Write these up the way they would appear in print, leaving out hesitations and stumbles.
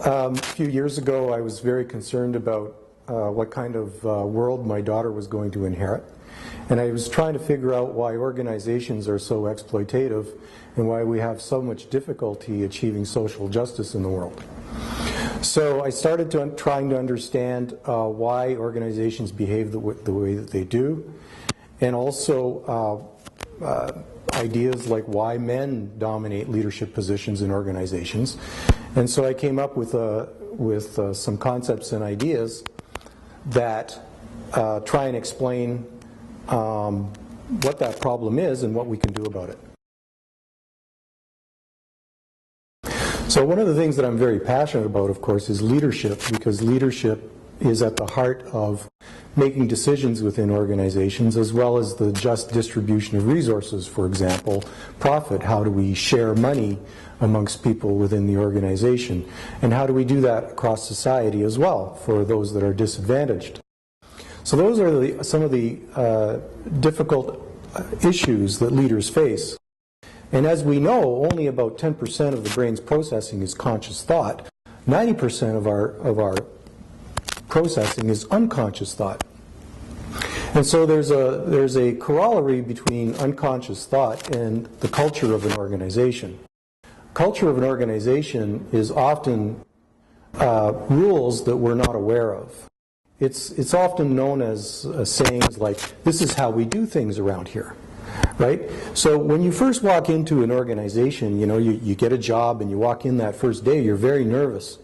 a few years ago I was very concerned about what kind of world my daughter was going to inherit. And I was trying to figure out why organizations are so exploitative and why we have so much difficulty achieving social justice in the world. So I started trying to understand why organizations behave the way that they do, and also ideas like why men dominate leadership positions in organizations. And so I came up with some concepts and ideas that try and explain what that problem is and what we can do about it. So one of the things that I'm very passionate about, of course, is leadership, because leadership is at the heart of making decisions within organizations, as well as the just distribution of resources. For example, profit. How do we share money amongst people within the organization? And how do we do that across society as well for those that are disadvantaged? So those are some of the difficult issues that leaders face. And as we know, only about 10% of the brain's processing is conscious thought. 90% of our processing is unconscious thought. And so there's a corollary between unconscious thought and the culture of an organization. Culture of an organization is often rules that we're not aware of. It's often known as sayings like, this is how we do things around here. Right? So when you first walk into an organization, you get a job and you walk in that first day, you're very nervous.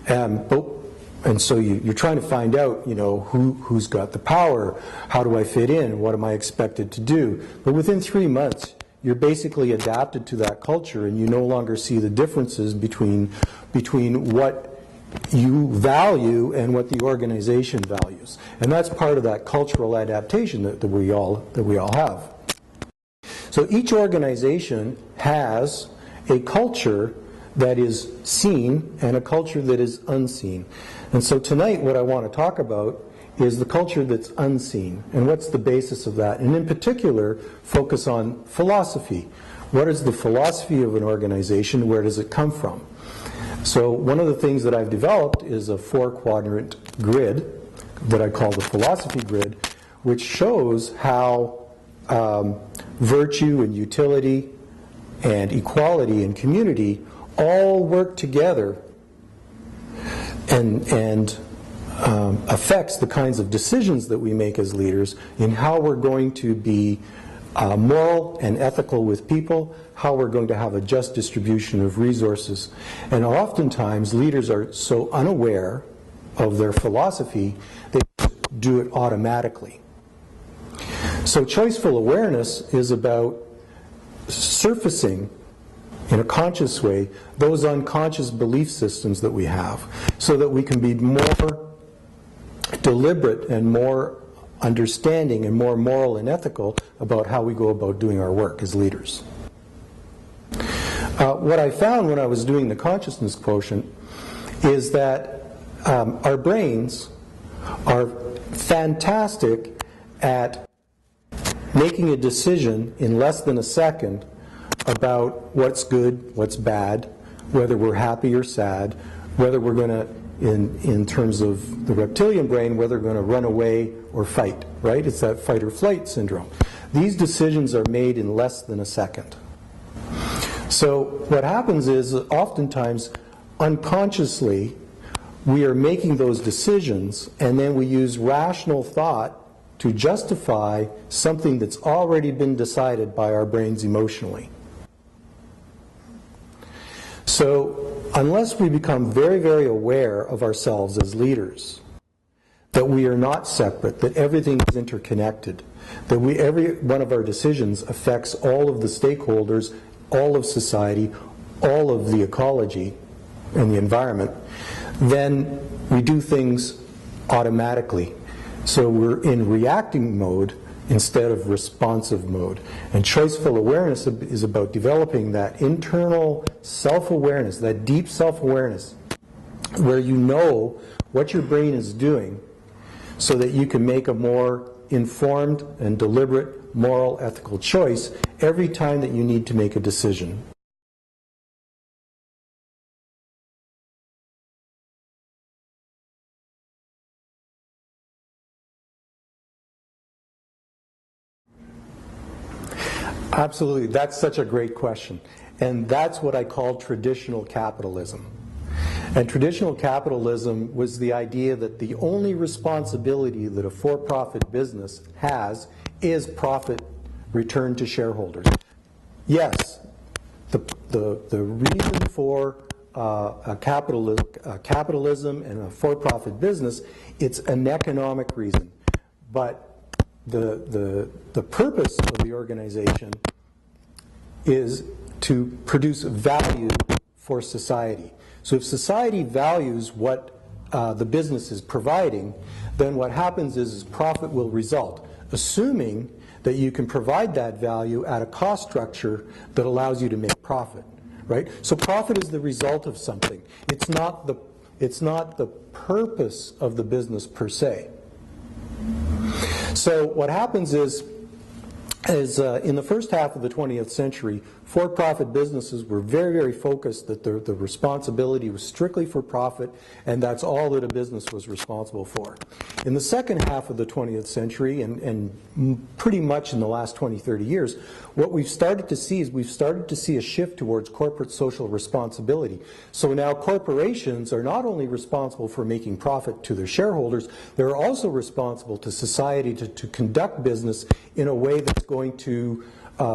And so you're trying to find out, who's got the power, how do I fit in, what am I expected to do. But within 3 months, you're basically adapted to that culture, and you no longer see the differences between what you value and what the organization values. And that's part of that cultural adaptation that we all have. So each organization has a culture that is seen and a culture that is unseen. And so tonight what I want to talk about is the culture that's unseen, and what's the basis of that, and in particular focus on philosophy. What is the philosophy of an organization? Where does it come from? So one of the things that I've developed is a 4-quadrant grid that I call the philosophy grid, which shows how virtue and utility and equality and community all work together and affects the kinds of decisions that we make as leaders in how we're going to be moral and ethical with people, how we're going to have a just distribution of resources. And oftentimes leaders are so unaware of their philosophy, they do it automatically. So choiceful awareness is about surfacing in a conscious way those unconscious belief systems that we have, so that we can be more deliberate and more understanding and more moral and ethical about how we go about doing our work as leaders. What I found when I was doing the consciousness quotient is that our brains are fantastic at making a decision in less than a second about what's good, what's bad, whether we're happy or sad, whether we're going to, in terms of the reptilian brain, whether we're going to run away or fight, right? It's that fight or flight syndrome. These decisions are made in less than a second. So what happens is that oftentimes, unconsciously, we are making those decisions, and then we use rational thought to justify something that's already been decided by our brains emotionally. So unless we become very, very aware of ourselves as leaders, that we are not separate, that everything is interconnected, that every one of our decisions affects all of the stakeholders, all of society, all of the ecology and the environment, then we do things automatically. So we're in reacting mode instead of responsive mode. And choiceful awareness is about developing that internal self-awareness, that deep self-awareness, where you know what your brain is doing so that you can make a more informed and deliberate moral, ethical choice every time that you need to make a decision. Absolutely. That's such a great question. And that's what I call traditional capitalism. And traditional capitalism was the idea that the only responsibility that a for-profit business has is profit returned to shareholders. Yes, the reason for capitalism and a for-profit business, it's an economic reason. But the purpose of the organization is to produce value for society. So if society values what the business is providing, then what happens is profit will result, assuming that you can provide that value at a cost structure that allows you to make profit, right? So profit is the result of something. It's not the purpose of the business per se. So what happens is in the first half of the 20th century, for-profit businesses were very, very focused that the responsibility was strictly for profit, and that's all that a business was responsible for. In the second half of the 20th century, and pretty much in the last 20, 30 years, what we've started to see is we've started to see a shift towards corporate social responsibility. So now corporations are not only responsible for making profit to their shareholders, they're also responsible to society to conduct business in a way that's going to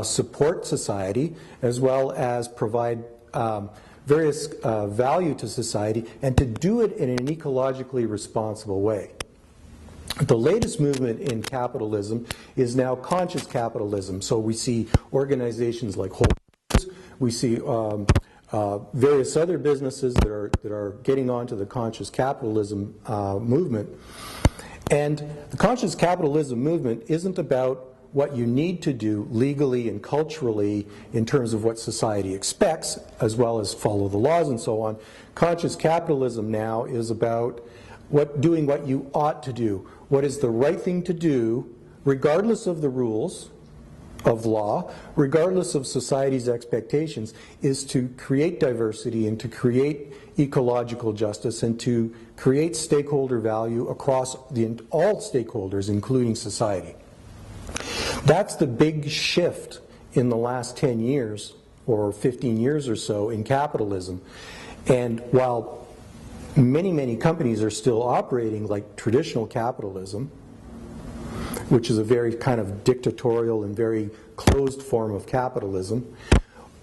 support society as well as provide various value to society, and to do it in an ecologically responsible way. The latest movement in capitalism is now conscious capitalism. So we see organizations like Whole Foods, we see various other businesses that are getting onto the conscious capitalism movement. And the conscious capitalism movement isn't about what you need to do legally and culturally in terms of what society expects, as well as follow the laws and so on. Conscious capitalism now is about doing what you ought to do. What is the right thing to do, regardless of the rules of law, regardless of society's expectations, is to create diversity and to create ecological justice and to create stakeholder value across all stakeholders, including society. That's the big shift in the last 10 years or 15 years or so in capitalism. And while many, many companies are still operating like traditional capitalism, which is a very kind of dictatorial and very closed form of capitalism,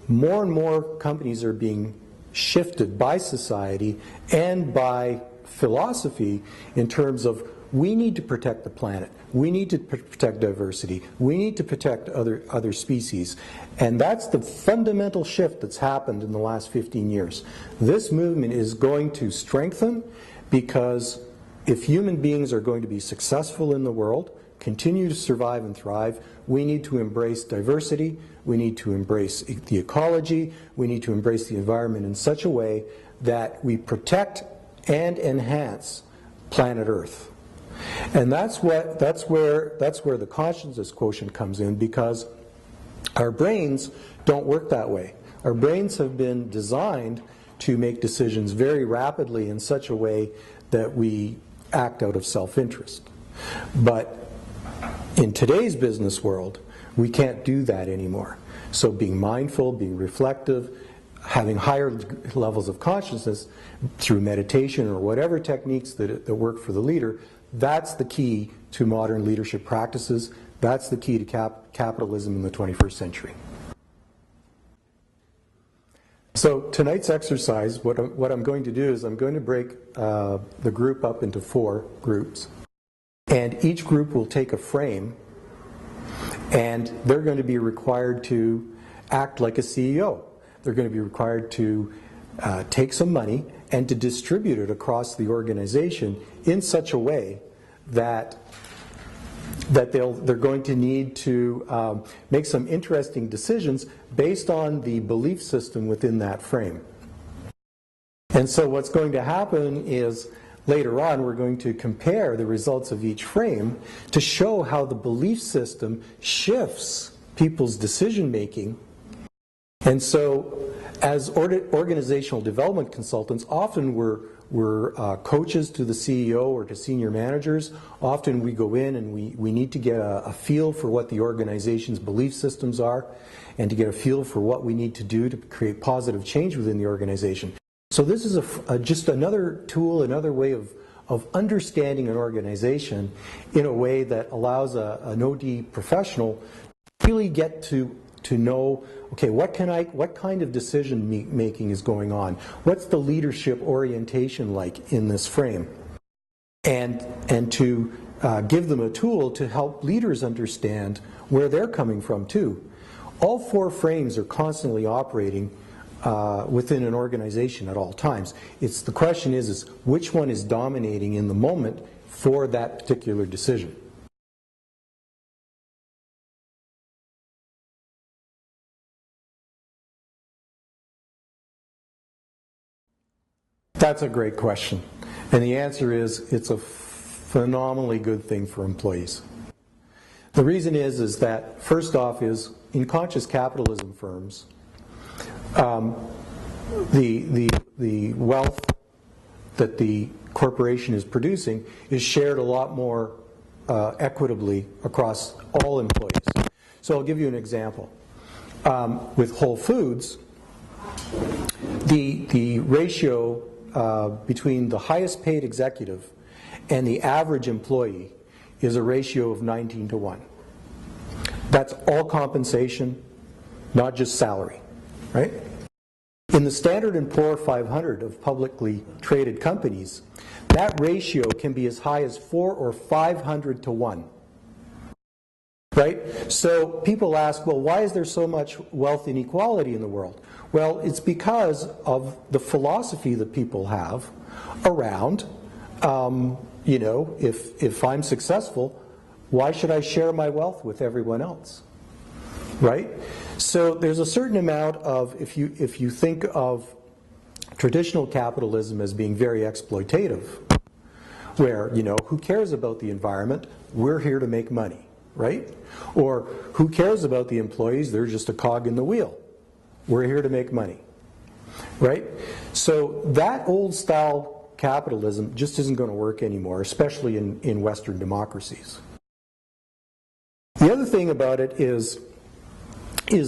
more and more companies are being shifted by society and by philosophy in terms of we need to protect the planet, we need to protect diversity, we need to protect other species. And that's the fundamental shift that's happened in the last 15 years. This movement is going to strengthen, because if human beings are going to be successful in the world, continue to survive and thrive, we need to embrace diversity, we need to embrace the ecology, we need to embrace the environment in such a way that we protect and enhance planet Earth. And that's where the consciousness quotient comes in, because our brains don't work that way. Our brains have been designed to make decisions very rapidly in such a way that we act out of self-interest. But in today's business world, we can't do that anymore. So being mindful, being reflective, having higher levels of consciousness through meditation or whatever techniques that work for the leader, that's the key to modern leadership practices. That's the key to capitalism in the 21st century. So tonight's exercise, what I'm going to do is I'm going to break the group up into 4 groups. And each group will take a frame, and they're going to be required to act like a CEO. They're going to be required to take some money and to distribute it across the organization in such a way that they're going to need to make some interesting decisions based on the belief system within that frame. And so what's going to happen is later on we're going to compare the results of each frame to show how the belief system shifts people's decision making. And so as organizational development consultants, often we're we're coaches to the CEO or to senior managers. Often we go in and we need to get a feel for what the organization's belief systems are and to get a feel for what we need to do to create positive change within the organization. So this is just another tool, another way of understanding an organization in a way that allows an OD professional to really get to know, okay, what kind of decision making is going on? What's the leadership orientation like in this frame? And to give them a tool to help leaders understand where they're coming from too. All four frames are constantly operating within an organization at all times. The question is which one is dominating in the moment for that particular decision? That's a great question. And the answer is it's a phenomenally good thing for employees. The reason is that, first off, is in conscious capitalism firms, the wealth that the corporation is producing is shared a lot more equitably across all employees. So I'll give you an example. With Whole Foods, the ratio between the highest paid executive and the average employee is a ratio of 19:1. That's all compensation, not just salary, right? In the Standard & Poor 500 of publicly traded companies, that ratio can be as high as 400 or 500:1. Right? So people ask, well, why is there so much wealth inequality in the world? Well, it's because of the philosophy that people have around, you know, if I'm successful, why should I share my wealth with everyone else? Right? So there's a certain amount of, if you think of traditional capitalism as being very exploitative, where, you know, who cares about the environment? We're here to make money. Right? Or who cares about the employees? They're just a cog in the wheel. We're here to make money. Right? So that old style capitalism just isn't going to work anymore, especially in Western democracies. The other thing about it is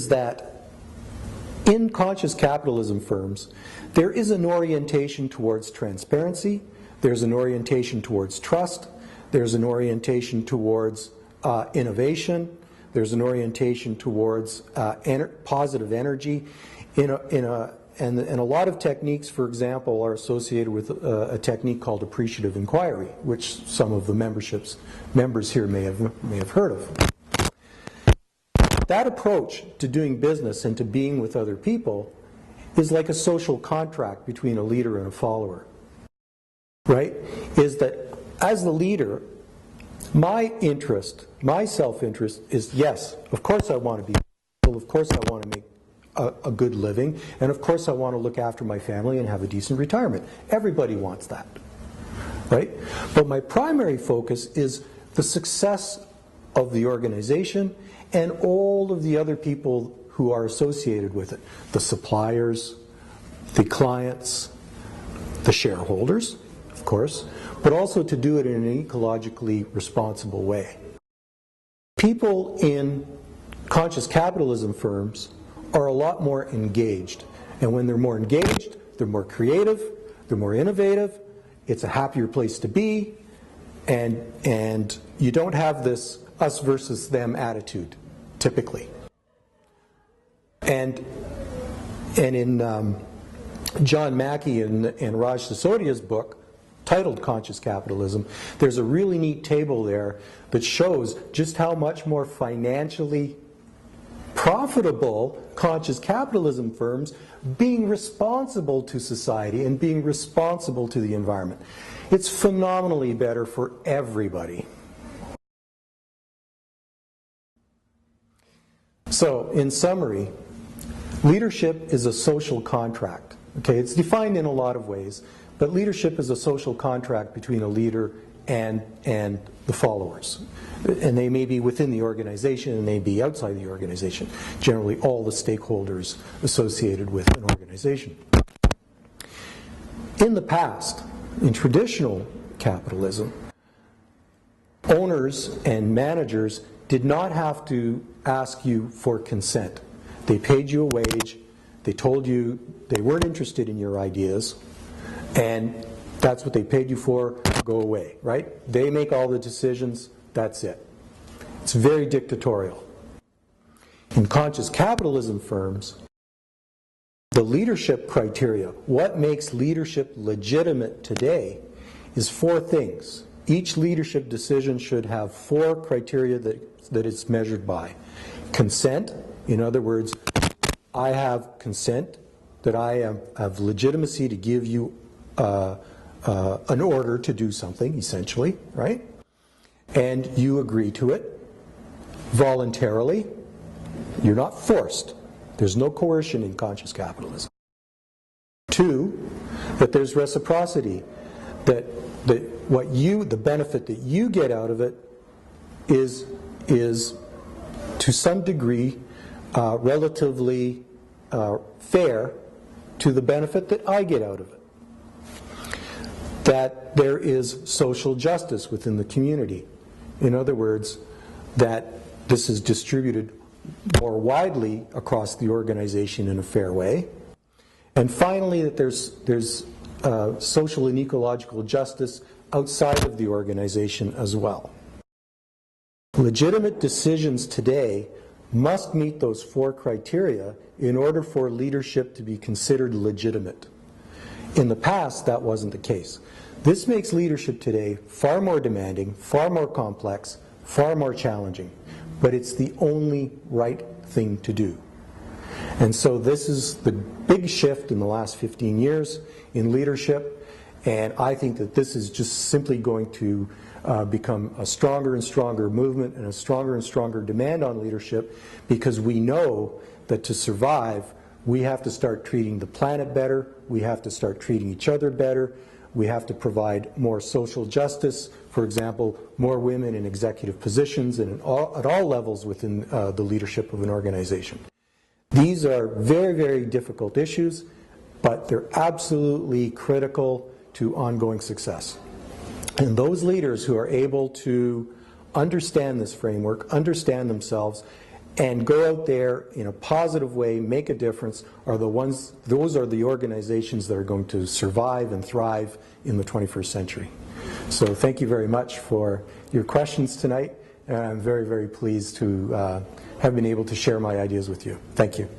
that in conscious capitalism firms, there is an orientation towards transparency, there's an orientation towards trust, there's an orientation towards innovation. There's an orientation towards positive energy. And a lot of techniques, for example, are associated with a technique called Appreciative Inquiry, which some of the members here may have heard of. That approach to doing business and to being with other people is like a social contract between a leader and a follower. Right? Is that as the leader, my interest, my self-interest is, yes, of course I want to be successful, of course I want to make a good living, and of course I want to look after my family and have a decent retirement. Everybody wants that, right? But my primary focus is the success of the organization and all of the other people who are associated with it. The suppliers, the clients, the shareholders, of course, but also to do it in an ecologically responsible way. People in conscious capitalism firms are a lot more engaged. And when they're more engaged, they're more creative, they're more innovative, it's a happier place to be, and you don't have this us versus them attitude, typically. And in John Mackey and Raj Sisodia's book, titled Conscious Capitalism, there's a really neat table there that shows just how much more financially profitable conscious capitalism firms being responsible to society and being responsible to the environment. It's phenomenally better for everybody. So, in summary, leadership is a social contract. Okay, it's defined in a lot of ways, but leadership is a social contract between a leader and the followers. And they may be within the organization and they may be outside the organization. Generally, all the stakeholders associated with an organization. In the past, In traditional capitalism, owners and managers did not have to ask you for consent. They paid you a wage, they told you they weren't interested in your ideas, and that's what they paid you for, go away, right? They make all the decisions, that's it. It's very dictatorial. In conscious capitalism firms, the leadership criteria, what makes leadership legitimate today, is 4 things. Each leadership decision should have 4 criteria that it's measured by. Consent, in other words, I have consent, that I have legitimacy to give you an order to do something, essentially, right? And you agree to it voluntarily. You're not forced. There's no coercion in conscious capitalism. 2, that there's reciprocity, that the benefit that you get out of it is to some degree relatively fair to the benefit that I get out of it. That there is social justice within the community. In other words, that this is distributed more widely across the organization in a fair way. And finally, that there's social and ecological justice outside of the organization as well. Legitimate decisions today must meet those 4 criteria in order for leadership to be considered legitimate. In the past, that wasn't the case. This makes leadership today far more demanding, far more complex, far more challenging, but it's the only right thing to do. And so this is the big shift in the last 15 years in leadership, and I think that this is just simply going to become a stronger and stronger movement and a stronger and stronger demand on leadership, because we know that to survive, we have to start treating the planet better, we have to start treating each other better, we have to provide more social justice, for example, more women in executive positions and at all levels within the leadership of an organization. These are very, very difficult issues, but they're absolutely critical to ongoing success. And those leaders who are able to understand this framework, understand themselves, and go out there in a positive way, make a difference, are the ones, those are the organizations that are going to survive and thrive in the 21st century. So thank you very much for your questions tonight, and I'm very, very pleased to have been able to share my ideas with you. Thank you.